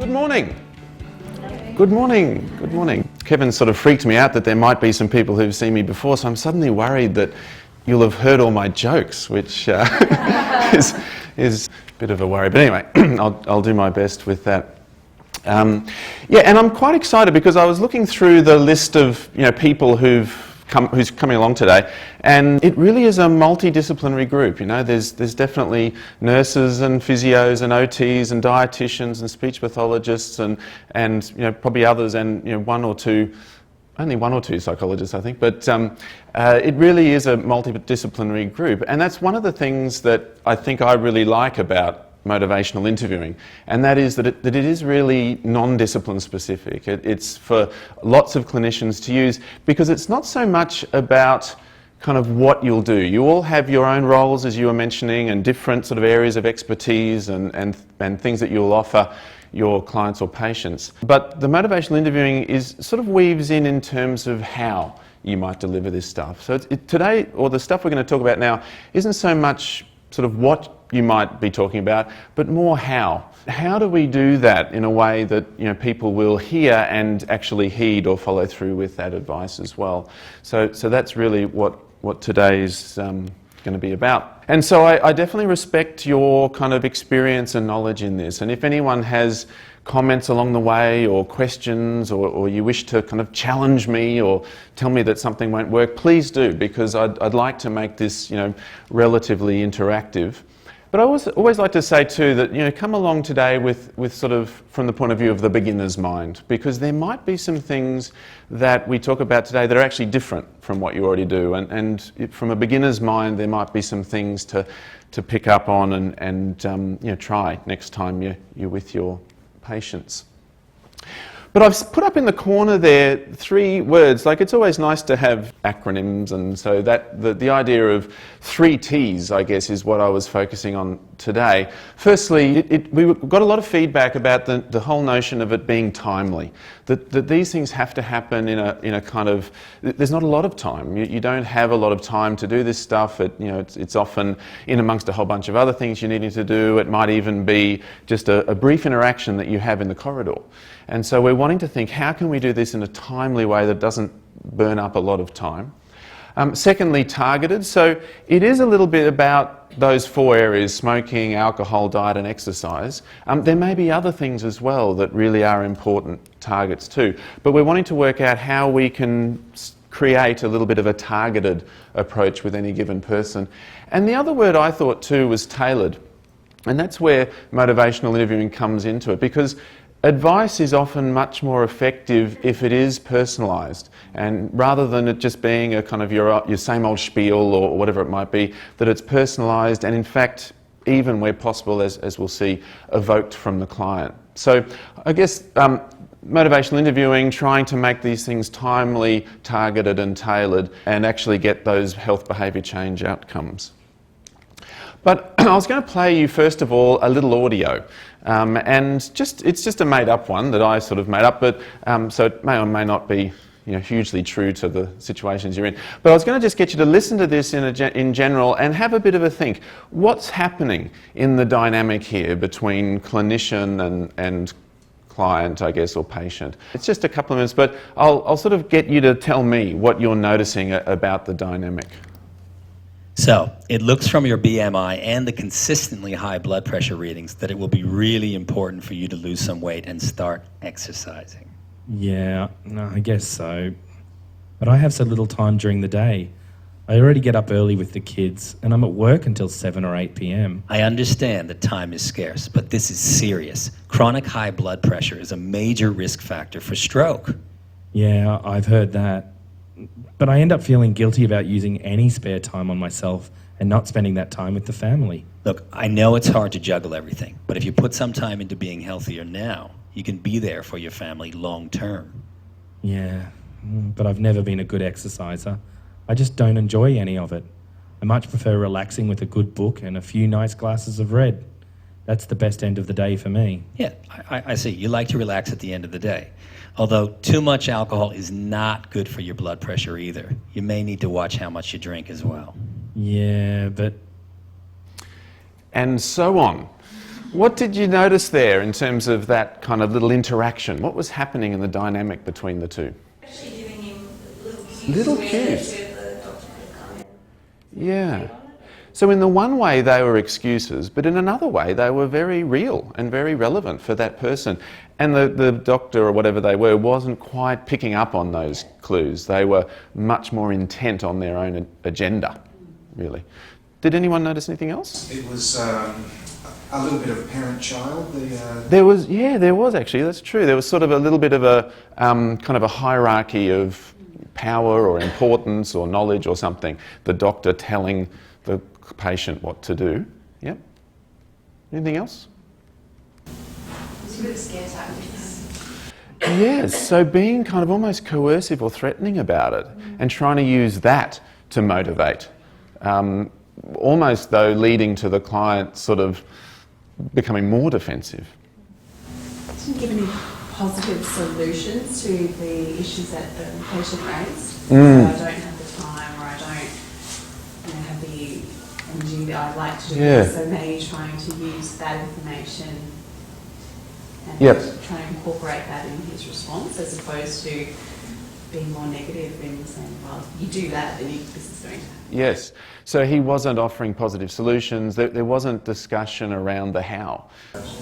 Good morning. Good morning. Good morning. Kevin sort of freaked me out that there might be some people who've seen me before, so I'm suddenly worried that you'll have heard all my jokes, which is a bit of a worry. But anyway, I'll do my best with that. Yeah, and I'm quite excited because I was looking through the list of people who's coming along today, and it really is a multidisciplinary group. There's definitely nurses and physios and OTs and dietitians and speech pathologists and probably others, and only one or two psychologists, I think, but it really is a multidisciplinary group, and that's one of the things that I think I really like about motivational interviewing, and that is that it is really non-discipline specific. It's for lots of clinicians to use because it's not so much about kind of what you'll do. You all have your own roles, as you were mentioning, and different sort of areas of expertise and things that you'll offer your clients or patients. But the motivational interviewing is sort of weaves in terms of how you might deliver this stuff. So today, or the stuff we're going to talk about now, isn't so much sort of what you might be talking about, but more how. How do we do that in a way that people will hear and actually heed or follow through with that advice as well? So that's really what today's going to be about. And so I definitely respect your kind of experience and knowledge in this. And if anyone has comments along the way or questions or you wish to kind of challenge me or tell me that something won't work, please do, because I'd like to make this relatively interactive. But I always like to say too that come along today with sort of from the point of view of the beginner's mind, because there might be some things that we talk about today that are actually different from what you already do, and from a beginner's mind there might be some things to pick up on and try next time you're with your patients. But I've put up in the corner there 3 words. Like, it's always nice to have acronyms, and so that the idea of 3 T's, I guess, is what I was focusing on today. Firstly, we got a lot of feedback about the whole notion of it being timely. That these things have to happen in a kind of. There's not a lot of time. You don't have a lot of time to do this stuff. It's often in amongst a whole bunch of other things you're needing to do. It might even be just a brief interaction that you have in the corridor. And so we're wanting to think, how can we do this in a timely way that doesn't burn up a lot of time? Secondly, targeted. So it is a little bit about those 4 areas: smoking, alcohol, diet and exercise. There may be other things as well that really are important targets too. But we're wanting to work out how we can create a little bit of a targeted approach with any given person. And the other word I thought too was tailored. And that's where motivational interviewing comes into it, because advice is often much more effective if it is personalised, and rather than it just being a kind of your same old spiel or whatever it might be, that it's personalised and in fact, even where possible, as we'll see, evoked from the client. So I guess motivational interviewing, trying to make these things timely, targeted and tailored, and actually get those health behaviour change outcomes. But I was going to play you first of all a little audio, and it's just a made-up one that I sort of made up, but so it may or may not be hugely true to the situations you're in. But I was going to just get you to listen to this in general and have a bit of a think. What's happening in the dynamic here between clinician and client, I guess, or patient? It's just a couple of minutes, but I'll sort of get you to tell me what you're noticing about the dynamic. So, it looks from your BMI and the consistently high blood pressure readings that it will be really important for you to lose some weight and start exercising. Yeah, no, I guess so. But I have so little time during the day. I already get up early with the kids, and I'm at work until 7 or 8 p.m. I understand that time is scarce, but this is serious. Chronic high blood pressure is a major risk factor for stroke. Yeah, I've heard that. But I end up feeling guilty about using any spare time on myself and not spending that time with the family. Look, I know it's hard to juggle everything, but if you put some time into being healthier now, you can be there for your family long term. Yeah, but I've never been a good exerciser. I just don't enjoy any of it. I much prefer relaxing with a good book and a few nice glasses of red. That's the best end of the day for me. Yeah, I see. You like to relax at the end of the day. Although too much alcohol is not good for your blood pressure either. You may need to watch how much you drink as well. Yeah, but... And so on. What did you notice there in terms of that kind of little interaction? What was happening in the dynamic between the two? Actually giving him little cues. Little where cues. the doctor could come in. Yeah. So in the one way they were excuses, but in another way they were very real and very relevant for that person. And the doctor or whatever they were wasn't quite picking up on those clues. They were much more intent on their own agenda, really. Did anyone notice anything else? It was a little bit of parent-child. There was actually, that's true. There was sort of a little bit of a kind of a hierarchy of power or importance or knowledge or something. The doctor telling the patient what to do. Yep. Anything else? It's a bit of scare tactics. Yes, so being kind of almost coercive or threatening about it and trying to use that to motivate. Almost though leading to the client sort of becoming more defensive. Didn't give any positive solutions to the issues that the patient raised. Mm. So I don't have the time, or I don't have the energy that I'd like to do Yeah. this. So maybe trying to use that information and Yep. trying to incorporate that in his response, as opposed to being more negative and saying, well, you do that, then this is going to happen. Yes, so he wasn't offering positive solutions. There wasn't discussion around the how.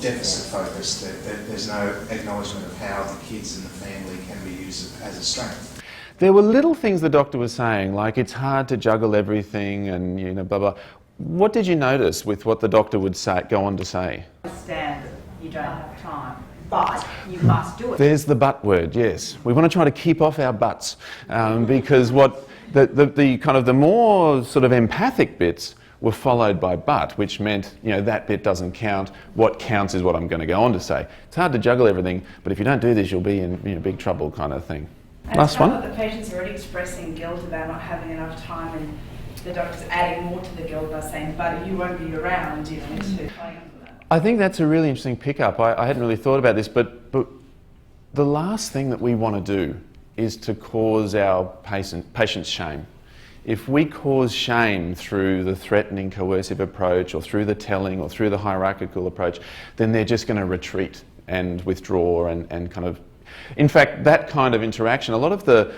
Deficit focused. There's no acknowledgement of how the kids and the family can be used as a strength. There were little things the doctor was saying, like it's hard to juggle everything and blah blah. What did you notice with what the doctor would say, go on to say? Understand that you don't have time, but you must do it. There's the but word, yes. We want to try to keep off our butts because what the kind of the more sort of empathic bits were followed by but, which meant that bit doesn't count. What counts is what I'm going to go on to say. It's hard to juggle everything, but if you don't do this, you'll be in big trouble, kind of thing. And Last it's not one. that the patient's already expressing guilt about not having enough time, and the doctor's adding more to the guilt by saying, but you won't be around, you need to play under that. I think that's a really interesting pickup. I hadn't really thought about this, but the last thing that we want to do is to cause our patients shame. If we cause shame through the threatening, coercive approach, or through the telling, or through the hierarchical approach, then they're just going to retreat and withdraw and kind of... In fact, that kind of interaction, a lot of the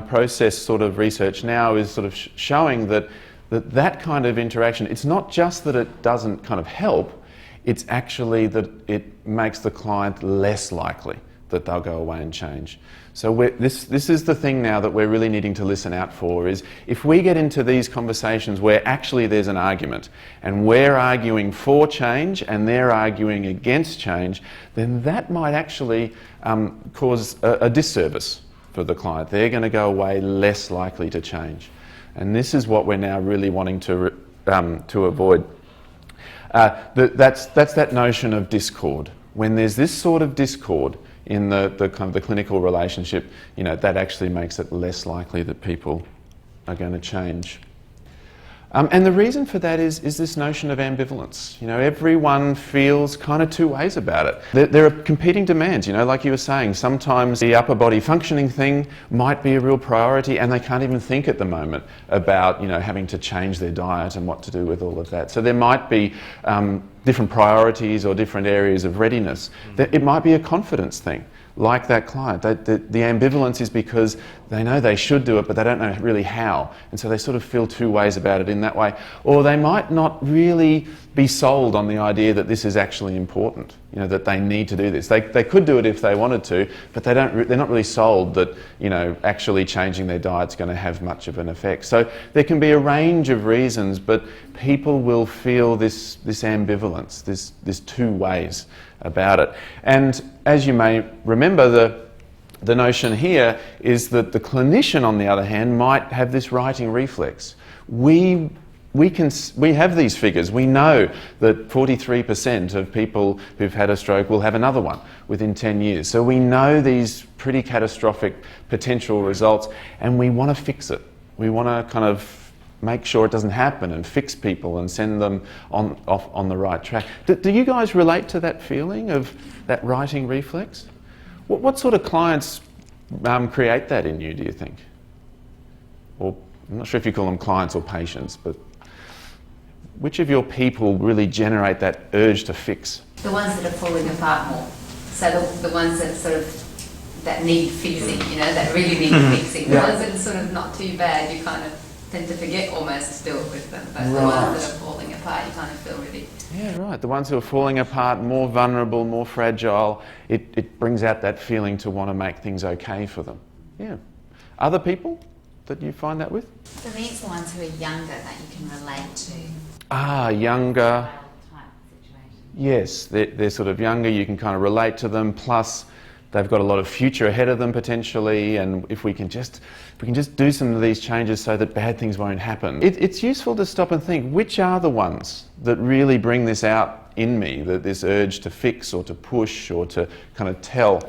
process sort of research now is sort of showing that kind of interaction, it's not just that it doesn't kind of help, it's actually that it makes the client less likely that they'll go away and change. So this is the thing now that we're really needing to listen out for, is if we get into these conversations where actually there's an argument and we're arguing for change and they're arguing against change, then that might actually cause a disservice for the client. They're going to go away less likely to change. And this is what we're now really wanting to avoid. That's that notion of discord. When there's this sort of discord in the kind of the clinical relationship, that actually makes it less likely that people are going to change. And the reason for that is this notion of ambivalence. Everyone feels kind of two ways about it. There are competing demands, like you were saying. Sometimes the upper body functioning thing might be a real priority and they can't even think at the moment about, having to change their diet and what to do with all of that. So there might be different priorities or different areas of readiness. It might be a confidence thing. Like that client, the ambivalence is because they know they should do it, but they don't know really how. And so they sort of feel two ways about it in that way. Or they might not really be sold on the idea that this is actually important, that they need to do this. They could do it if they wanted to, but they're not really sold that, actually changing their diet's going to have much of an effect. So there can be a range of reasons, but people will feel this ambivalence, this two ways about it. And as you may remember, the notion here is that the clinician, on the other hand, might have this righting reflex. We have these figures. We know that 43% of people who've had a stroke will have another one within 10 years. So we know these pretty catastrophic potential results, and we want to fix it. We want to kind of make sure it doesn't happen and fix people and send them off on the right track. Do you guys relate to that feeling of that righting reflex? What sort of clients create that in you, do you think? Or I'm not sure if you call them clients or patients, but Which of your people really generate that urge to fix? The ones that are falling apart more. So the ones that sort of, that need fixing, you know, that really need fixing. The ones that are sort of not too bad, you kind of tend to forget almost to do it with them. But the ones that are falling apart, you kind of feel really... Yeah, right. The ones who are falling apart, more vulnerable, more fragile, it brings out that feeling to want to make things okay for them. Yeah. Other people that you find that with? For me, it's the ones who are younger that you can relate to. Ah, younger. Type situation. Yes, they're sort of younger, you can kind of relate to them, plus they've got a lot of future ahead of them potentially, and if we can just do some of these changes so that bad things won't happen. It's useful to stop and think, which are the ones that really bring this out in me, this urge to fix or to push or to kind of tell,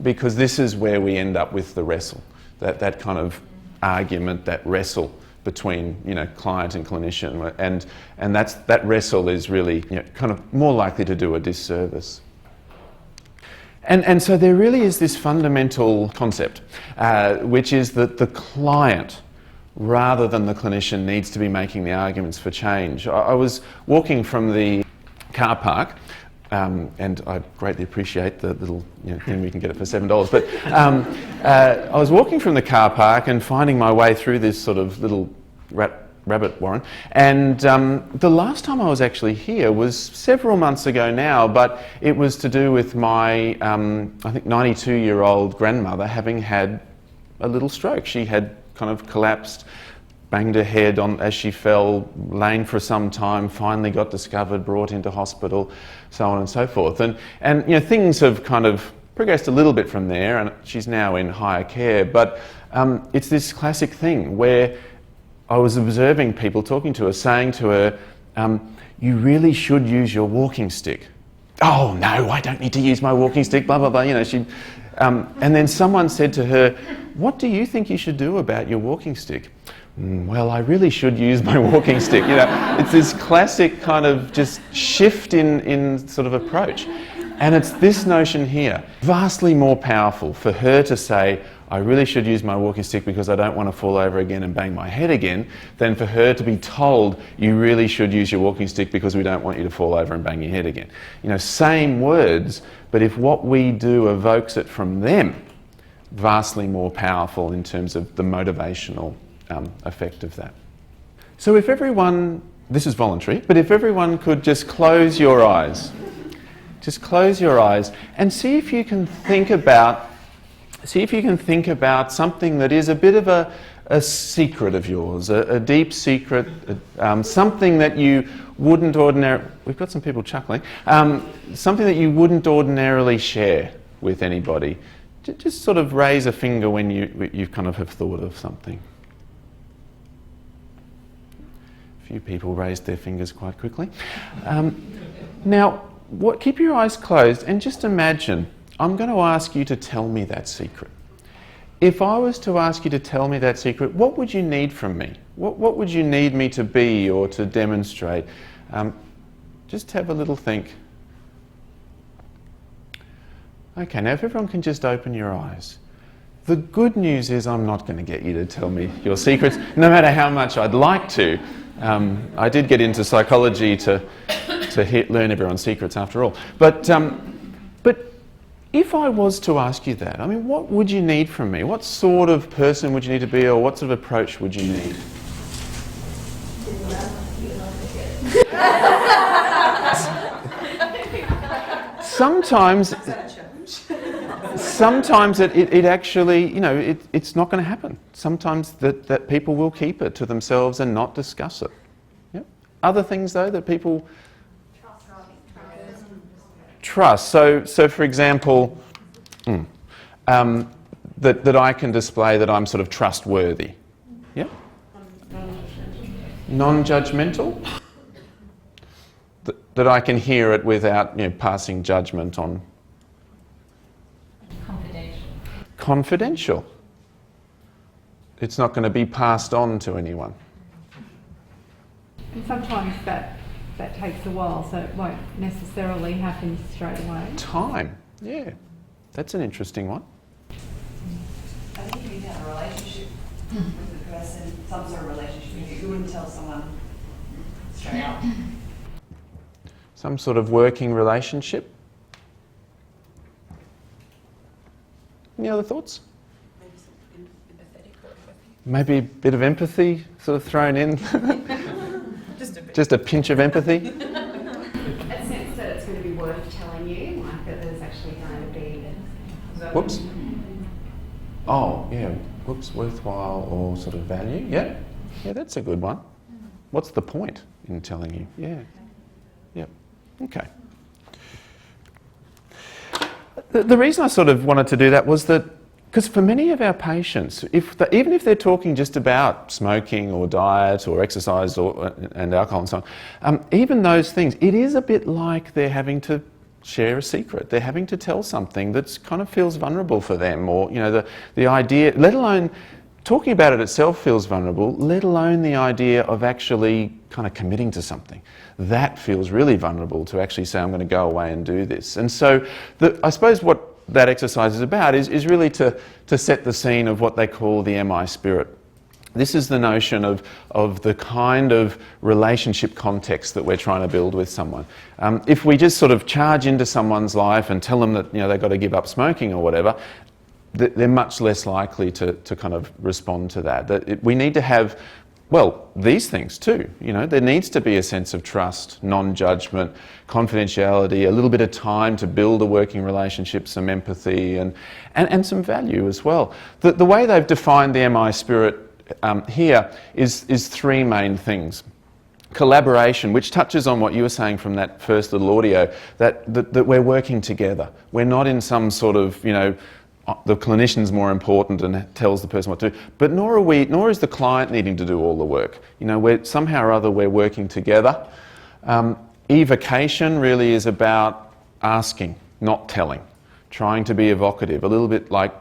because this is where we end up with the wrestle, that kind of argument, that wrestle between, you know, client and clinician, and that wrestle is really, you know, kind of more likely to do a disservice. And so there really is this fundamental concept, which is that the client, rather than the clinician, needs to be making the arguments for change. I was walking from the car park, and I greatly appreciate the little, you know, thing we can get it for $7. But I was walking from the car park and finding my way through this sort of little rabbit warren. And the last time I was actually here was several months ago now, but it was to do with my, I think, 92-year-old grandmother having had a little stroke. She had kind of collapsed, banged her head on as she fell, lain for some time, finally got discovered, brought into hospital, so on and so forth. And you know, things have kind of progressed a little bit from there, and she's now in higher care. But it's this classic thing where I was observing people talking to her, saying to her, you really should use your walking stick. Oh no, I don't need to use my walking stick, blah, blah, blah. You know, and then someone said to her, what do you think you should do about your walking stick? Well, I really should use my walking stick. You know, it's this classic kind of just shift in sort of approach. And it's this notion here, vastly more powerful for her to say, I really should use my walking stick because I don't want to fall over again and bang my head again, than for her to be told, you really should use your walking stick because we don't want you to fall over and bang your head again. You know, same words, but if what we do evokes it from them, vastly more powerful in terms of the motivational effect of that. So if everyone, this is voluntary, but if everyone could just close your eyes, just close your eyes and see if you can think about something that is a bit of a secret of yours, a deep secret, something that you wouldn't ordinarily, we've got some people chuckling, something that you wouldn't ordinarily share with anybody. Just sort of raise a finger when you kind of have thought of something. A few people raised their fingers quite quickly. Now, keep your eyes closed and just imagine, I'm going to ask you to tell me that secret. If I was to ask you to tell me that secret, what would you need from me? What would you need me to be or to demonstrate? Just have a little think. Okay, now if everyone can just open your eyes. The good news is I'm not going to get you to tell me your secrets, no matter how much I'd like to. I did get into psychology to learn everyone's secrets after all. But if I was to ask you that, I mean, what would you need from me? What sort of person would you need to be, or what sort of approach would you need? Sometimes it actually, you know, it's not going to happen. Sometimes that people will keep it to themselves and not discuss it. Yep. Other things, though, that people... Trust. So for example, that I can display that I'm sort of trustworthy. Yeah? Non-judgmental. That I can hear it without, you know, passing judgment on. Confidential. It's not going to be passed on to anyone. And sometimes that takes a while, so it won't necessarily happen straight away. Time, yeah. That's an interesting one. I think if you had a relationship with the person, some sort of relationship, you wouldn't tell someone straight up. Some sort of working relationship. Any other thoughts? Maybe a bit of empathy sort of thrown in. Just a pinch of empathy. A sense that it's going to be worth telling you, like that there's actually going to be... Whoops. Oh, yeah. Whoops, worthwhile or sort of value. Yeah. Yeah, that's a good one. What's the point in telling you? Yeah. Yep. Okay. The reason I sort of wanted to do that was that because for many of our patients, even if they're talking just about smoking or diet or exercise and alcohol and so on, even those things, it is a bit like they're having to share a secret. They're having to tell something that kind of feels vulnerable for them, or the idea, let alone talking about it itself feels vulnerable, let alone the idea of actually kind of committing to something. That feels really vulnerable to actually say, I'm going to go away and do this. And so I suppose what that exercise is about is really to set the scene of what they call the MI spirit. This is the notion of the kind of relationship context that we're trying to build with someone. If we just sort of charge into someone's life and tell them that they've got to give up smoking or whatever, they're much less likely to kind of respond to that. We need to have, well, these things too. There needs to be a sense of trust, non-judgment, confidentiality, a little bit of time to build a working relationship, some empathy and some value as well. The way they've defined the MI spirit here is three main things. Collaboration, which touches on what you were saying from that first little audio, that we're working together. We're not in some sort of, the clinician's more important and tells the person what to do, but nor is the client needing to do all the work. Somehow or other we're working together. Evocation really is about asking, not telling, trying to be evocative, a little bit like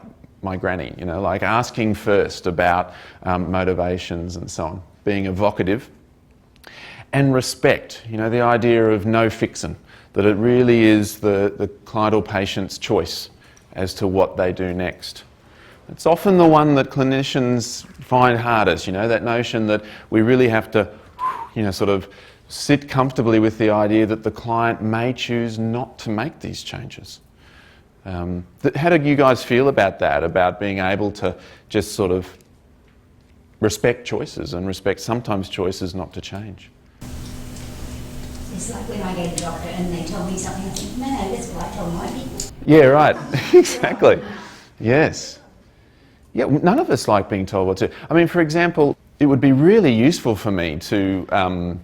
my granny, like asking first about motivations and so on, being evocative. And respect, the idea of no fixin', that it really is the client or patient's choice as to what they do next. It's often the one that clinicians find hardest, that notion that we really have to, sort of sit comfortably with the idea that the client may choose not to make these changes. How do you guys feel about that, about being able to just sort of respect choices and respect sometimes choices not to change? It's like when I go to the doctor and they tell me something, I think, no, that's what I tell my people. Yeah, right. Exactly. Yes. Yeah, none of us like being told what to do. I mean, for example, it would be really useful for me to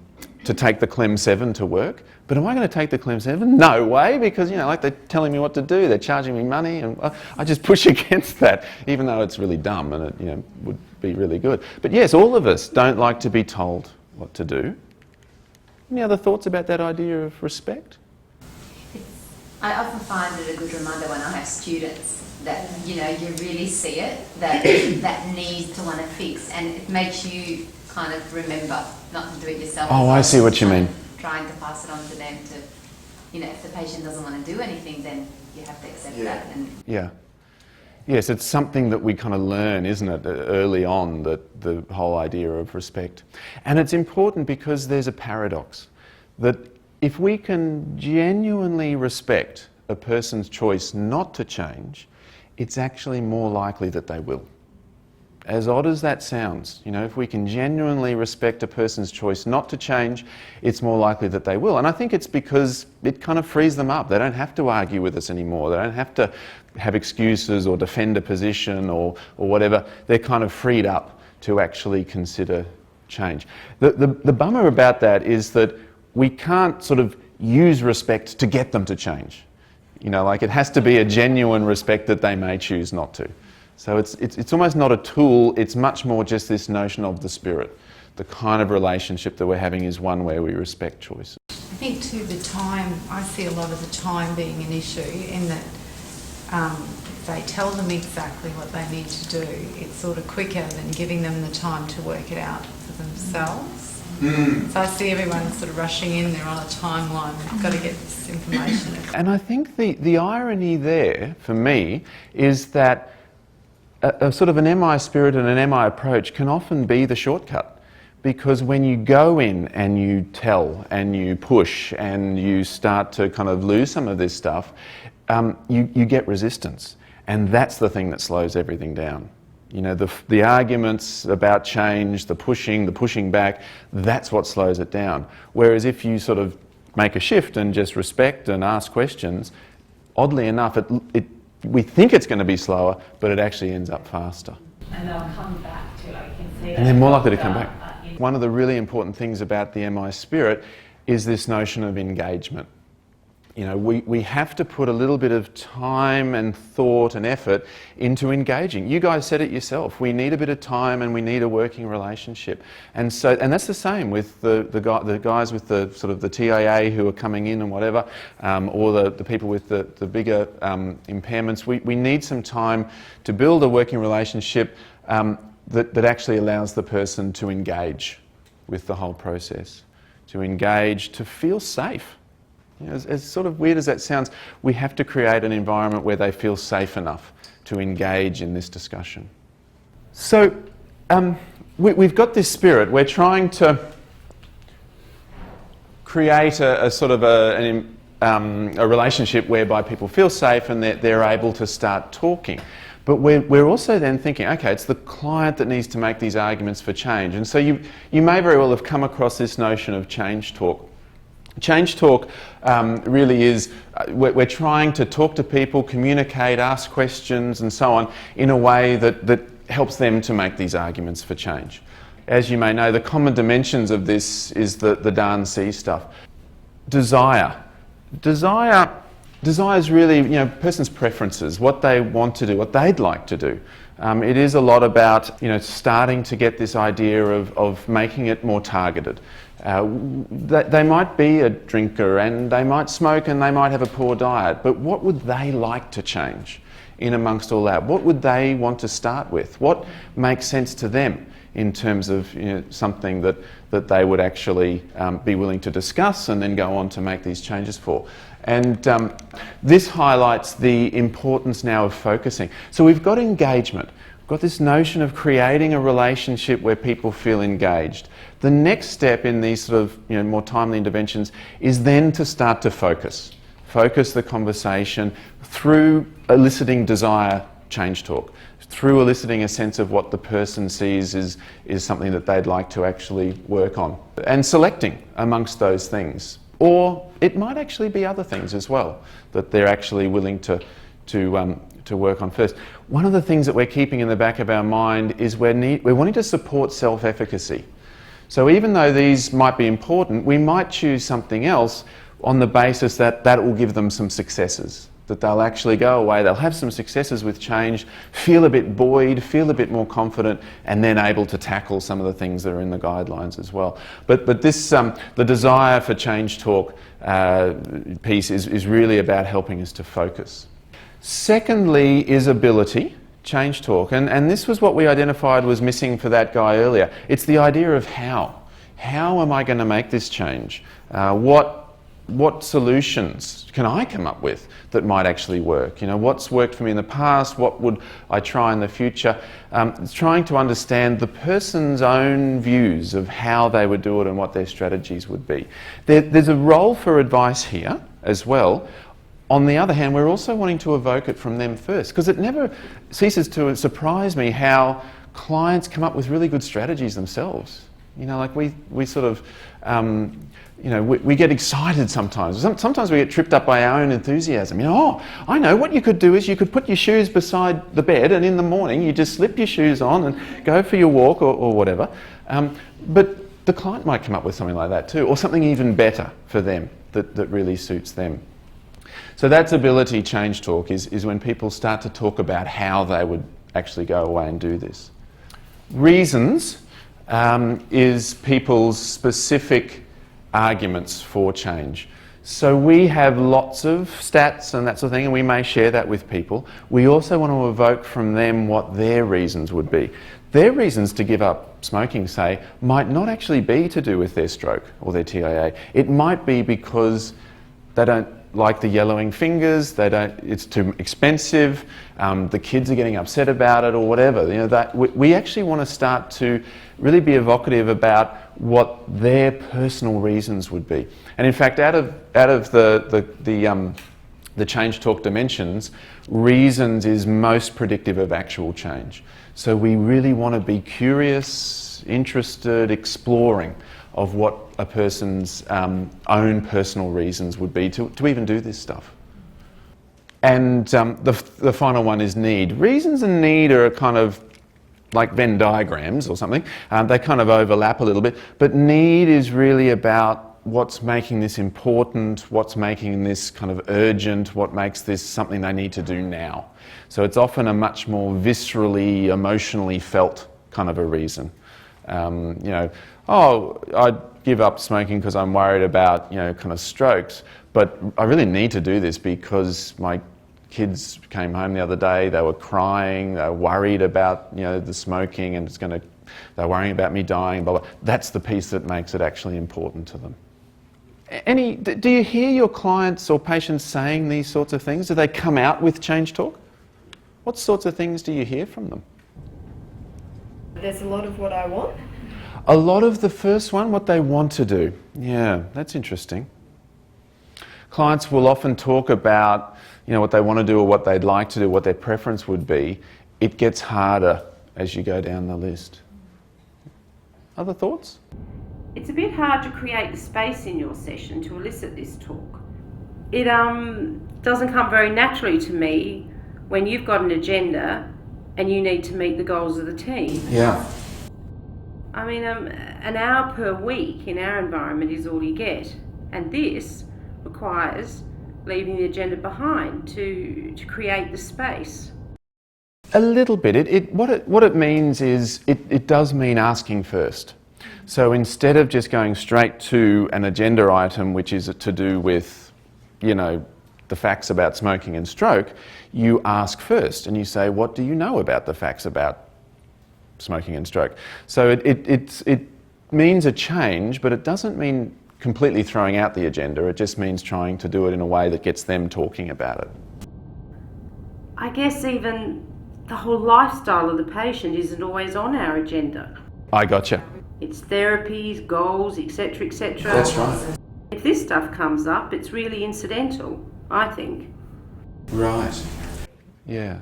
take the Clem 7 to work, but am I going to take the Clem 7? No way, because, like they're telling me what to do, they're charging me money, and I just push against that, even though it's really dumb and it, would be really good. But yes, all of us don't like to be told what to do. Any other thoughts about that idea of respect? I often find it a good reminder when I have students that, you really see it, that need to want to fix, and it makes you kind of remember not to do it yourself. Oh, I see what you mean. Trying to pass it on to them to, if the patient doesn't want to do anything, then you have to accept that. Yeah. Yes, it's something that we kind of learn, isn't it, early on, that the whole idea of respect. And it's important because there's a paradox, that if we can genuinely respect a person's choice not to change, it's actually more likely that they will. As odd as that sounds, if we can genuinely respect a person's choice not to change, it's more likely that they will. And I think it's because it kind of frees them up. They don't have to argue with us anymore. They don't have to have excuses or defend a position or whatever. They're kind of freed up to actually consider change. The bummer about that is that we can't sort of use respect to get them to change. Like it has to be a genuine respect that they may choose not to. So it's almost not a tool, it's much more just this notion of the spirit. The kind of relationship that we're having is one where we respect choices. I think too the time, I see a lot of the time being an issue in that if they tell them exactly what they need to do, it's sort of quicker than giving them the time to work it out for themselves. So I see everyone sort of rushing in, they're on a timeline, we've got to get this information. And I think the irony there, for me, is that a sort of an MI spirit and an MI approach can often be the shortcut. because when you go in and you tell and you push and you start to kind of lose some of this stuff, you get resistance. And that's the thing that slows everything down. You know, the arguments about change, the pushing back, that's what slows it down. Whereas if you sort of make a shift and just respect and ask questions, oddly enough, we think it's going to be slower, but it actually ends up faster. And they'll come back to, like, you can see. And they're more likely to come back. One of the really important things about the MI spirit is this notion of engagement. You know, we have to put a little bit of time and thought and effort into engaging. You guys said it yourself. We need a bit of time and we need a working relationship. And that's the same with the guys with the sort of the TIA who are coming in and whatever, or the people with the bigger impairments. We need some time to build a working relationship that actually allows the person to engage with the whole process, to engage, to feel safe. You know, as sort of weird as that sounds, we have to create an environment where they feel safe enough to engage in this discussion. So we've got this spirit. We're trying to create a sort of a relationship whereby people feel safe and they're able to start talking. But we're also then thinking, okay, it's the client that needs to make these arguments for change. And so you may very well have come across this notion of change talk. Change talk really is, we're trying to talk to people, communicate, ask questions and so on in a way that helps them to make these arguments for change. As you may know, the common dimensions of this is the Dan C stuff. Desire is really, you know, person's preferences, what they want to do, what they'd like to do. It is a lot about, you know, starting to get this idea of making it more targeted. They might be a drinker and they might smoke and they might have a poor diet, but what would they like to change in amongst all that? What would they want to start with? What makes sense to them in terms of, you know, something that they would actually be willing to discuss and then go on to make these changes for? And this highlights the importance now of focusing. So we've got engagement. We've got this notion of creating a relationship where people feel engaged. The next step in these sort of, you know, more timely interventions is then to start to focus. Focus the conversation through eliciting desire change talk, through eliciting a sense of what the person sees is something that they'd like to actually work on, and selecting amongst those things. Or it might actually be other things as well that they're actually willing to work on first. One of the things that we're keeping in the back of our mind is we're wanting to support self-efficacy. So even though these might be important, we might choose something else on the basis that will give them some successes, that they'll actually go away, they'll have some successes with change, feel a bit buoyed, feel a bit more confident, and then able to tackle some of the things that are in the guidelines as well. But this, the desire for change talk piece is really about helping us to focus. Secondly is ability, change talk, and this was what we identified was missing for that guy earlier. It's the idea of how. How am I going to make this change? What solutions can I come up with that might actually work? You know, what's worked for me in the past? What would I try in the future? It's trying to understand the person's own views of how they would do it and what their strategies would be. There's a role for advice here as well. On the other hand, we're also wanting to evoke it from them first, because it never ceases to surprise me how clients come up with really good strategies themselves. You know, like we sort of, you know, we get excited sometimes. Sometimes we get tripped up by our own enthusiasm. You know, oh, I know what you could do is you could put your shoes beside the bed, and in the morning you just slip your shoes on and go for your walk or whatever. But the client might come up with something like that too, or something even better for them that really suits them. So that's ability change talk, is when people start to talk about how they would actually go away and do this. Reasons is people's specific arguments for change. So we have lots of stats and that sort of thing, and we may share that with people. We also want to evoke from them what their reasons would be. Their reasons to give up smoking, say, might not actually be to do with their stroke or their TIA. It might be because they don't like the yellowing fingers, it's too expensive, the kids are getting upset about it or whatever. You know, that we actually want to start to really be evocative about what their personal reasons would be. And in fact, out of the change talk dimensions, reasons is most predictive of actual change. So we really want to be curious, interested, exploring of what a person's own personal reasons would be to even do this stuff. And the final one is need. Reasons and need are kind of like Venn diagrams or something. They kind of overlap a little bit, but need is really about what's making this important, what's making this kind of urgent, what makes this something they need to do now. So it's often a much more viscerally, emotionally felt kind of a reason. You know, oh, I'd give up smoking because I'm worried about, you know, kind of strokes, but I really need to do this because my kids came home the other day, they were crying, they were worried about, you know, the smoking and they're worrying about me dying, blah, blah. That's the piece that makes it actually important to them. Do you hear your clients or patients saying these sorts of things? Do they come out with change talk? What sorts of things do you hear from them? There's a lot of what I want. A lot of the first one, what they want to do. Yeah, that's interesting. Clients will often talk about, you know, what they want to do or what they'd like to do, what their preference would be. It gets harder as you go down the list. Other thoughts? It's a bit hard to create the space in your session to elicit this talk. It doesn't come very naturally to me when you've got an agenda and you need to meet the goals of the team. Yeah. I mean, an hour per week in our environment is all you get, and this requires leaving the agenda behind to create the space. A little bit. What it means is it does mean asking first. So instead of just going straight to an agenda item which is to do with, you know, the facts about smoking and stroke, you ask first and you say, what do you know about the facts about smoking and stroke? So it means a change, but it doesn't mean completely throwing out the agenda. It just means trying to do it in a way that gets them talking about it. I guess even the whole lifestyle of the patient isn't always on our agenda. I gotcha. It's therapies, goals, etc., etc. That's right. If this stuff comes up, it's really incidental, I think. Right. Yeah.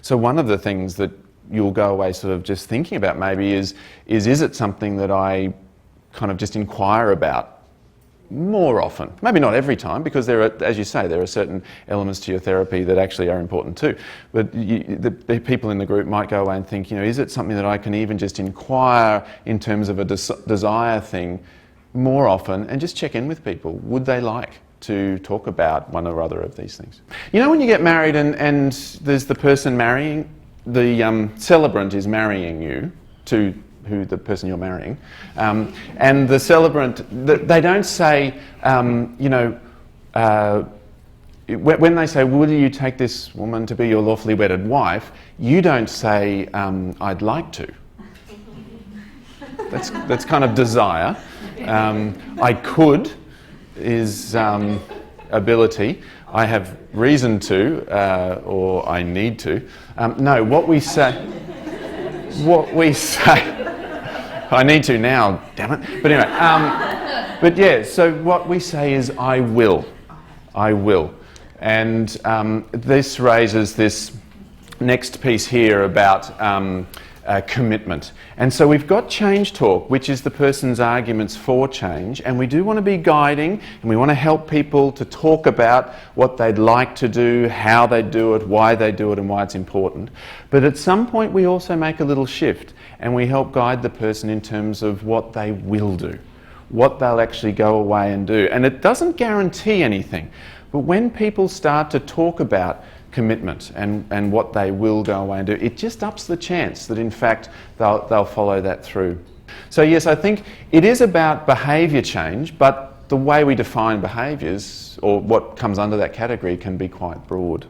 So one of the things that you'll go away sort of just thinking about maybe is it something that I kind of just inquire about more often? Maybe not every time, because there are, as you say, there are certain elements to your therapy that actually are important too. But the people in the group might go away and think, you know, is it something that I can even just inquire in terms of a desire thing more often and just check in with people? Would they like to talk about one or other of these things? You know, when you get married and there's the person marrying, the celebrant is marrying you to who the person you're marrying, and the celebrant, they don't say, you know, when they say, will you take this woman to be your lawfully wedded wife, you don't say, I'd like to. That's kind of desire. I could is ability. I have reason to, or I need to. No, what we say, I need to now, damn it. But anyway, but yeah, so what we say is I will. And this raises this next piece here about commitment. And so we've got change talk, which is the person's arguments for change, and we do want to be guiding, and we want to help people to talk about what they'd like to do, how they do it, why they do it, and why it's important. But at some point we also make a little shift, and we help guide the person in terms of what they will do, what they'll actually go away and do. And it doesn't guarantee anything, but when people start to talk about commitment and what they will go away and do, it just ups the chance that in fact they'll follow that through. So yes, I think it is about behaviour change, but the way we define behaviours or what comes under that category can be quite broad.